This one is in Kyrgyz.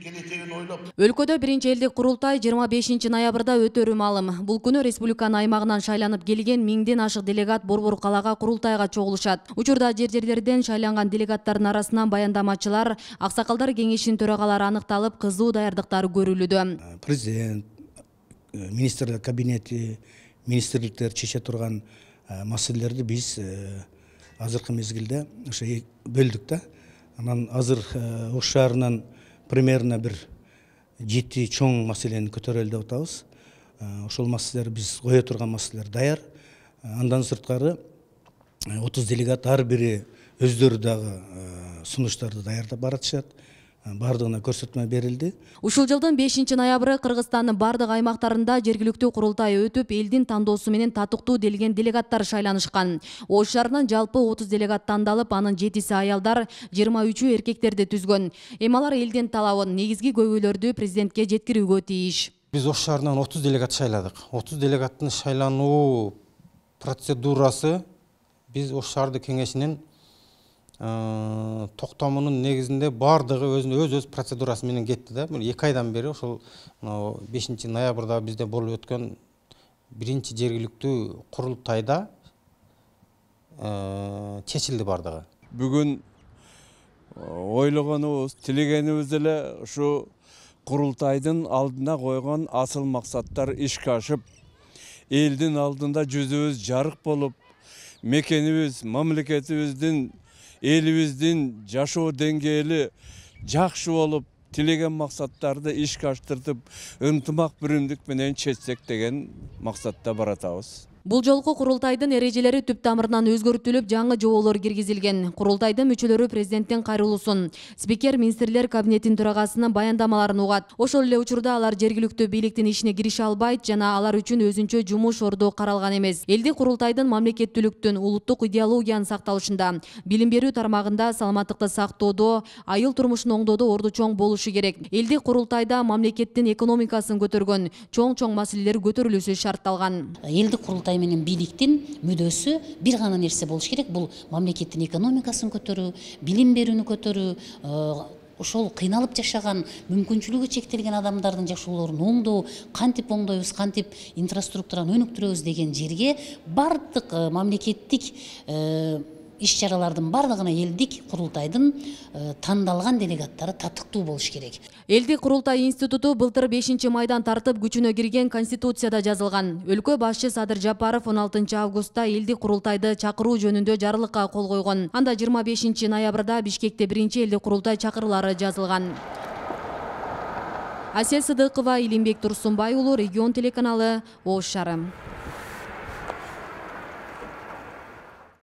келечегин ойлоп. Өлкөдө биринчи элдик курултай 25 ноябрда өтөрү маалым. Бул күнү республиканын аймагынан шайланып келген 1000ден ашык делегат Борбор калаага курултайга чогулушат. Учурда жер-жерлерден шайланган делегаттардын арасынан баяндамачылар, аксакалдар кеңешинин төрагалары аныкталып, кызуу даярдыктар көрүлүүдө. Президент, министрлер кабинети, министрликтер чече турган маселелерди биз азыркы мезгилде ошо бөлдүк да. Анан азыр Ош шаарынан примерно бир 7 чоң маселени көтөрөлү деп атабыз. Ошол маселелер биз кое турган маселелер даяр. Андан сырткары 30 делегат ар бири өздөрү дагы сунуштарды даярдап баратышат. Бардыгына көрсөтмө берилди. Ушул жылдын 5 ноябры Кыргызстандын бардык аймактарында жергиликтүү курултай өтүп, элдин тандоосу менен татыктуу делген делегаттар шайланышкан. Ош шаарынан жалпы 30 делегат тандалып, анын 7си аялдар, 23-ü эркектерди түзгөн. Эми алар элдин талабын, негизги көйгөйлөрдү президентке жеткирүүгө тийиш. Биз Ош шаарынан 30 делегат шайладык. 30 делегаттын шайлануу процедурасы биз Ош шаардык кеңешинин токтомунун негизинде бардыгы өз процедурасы менен кетти да. 2 айдан бери ошол 5 ноябрда бизде болуп өткөн биринчи жергиликтүү курултайда чечилди бардыгы. Бүгүн ойлогонубуз, тилегенибиз эле ушу курултайдын алдына койгон асыл максаттар ишке ашып, элдин алдында жүзүбүз жарык болуп, мекенибиз, мамлекетибиздин, элибиздин жашоо деңгээли жакшы болуп, тилеген максаттарды ишке аштыртып, ынтымак биримдик менен чечсек деген максатта баратабыз. Бул жолку курултайдын эрежелери түп тамырынан өзгөртүлүп, жаңы жоболор киргизилген. Курултайдын мүчөлөрү президенттин кайрылуусун, спикер министрлер кабинетинин төрагасынын баяндамаларын угат. Ошол эле учурда алар жергиликтүү бийликтин ишине кирише албайт жана алар үчүн өзүнчө жумуш орду каралган эмес. Элди курултайдын мамлекеттүүлүктүн, улуттук идеологиянын сакталышында, билим берүү тармагында саламаттыкты сактоодо, айыл турмушун оңдоодо орду чоң болушу керек. Элди курултайда мамлекеттин экономикасын көтөргөн чоң маселелер көтөрүлүшү шартталган. Элди курултай менен бийликтин мүдөөсү бир гана нерсе болуш керек. Бул мамлекеттин экономикасын көтөрүү, билим берүүнү көтөрүү, ошол кыйналып жашаган, мүмкүнчүлүгү чектелген адамдардын жашоолорун оңдоо, кантип оңдойбуз, кантип инфраструктураны өнүктүрөбүз деген жерге бардык мамлекеттик иш-чаралардын бардыгына элдик курултайдын тандалган делегаттары татыктуу болуш керек. Элдик курултай институту былтыр 5 майдан тартып күчүнө кирген Конституцияда жазылган. Өлкө башчы Садыр Жапаров 16 августта элдик курултайды чакыруу жөнүндө жарлыкка кол койгон. Анда 25 ноябрда Бишкекте биринчи элдик курултай чакырылары жазылган. Асел Сыдыкова, Илимбек Турсунбай уулу, Регион телеканалы, Ош шаары.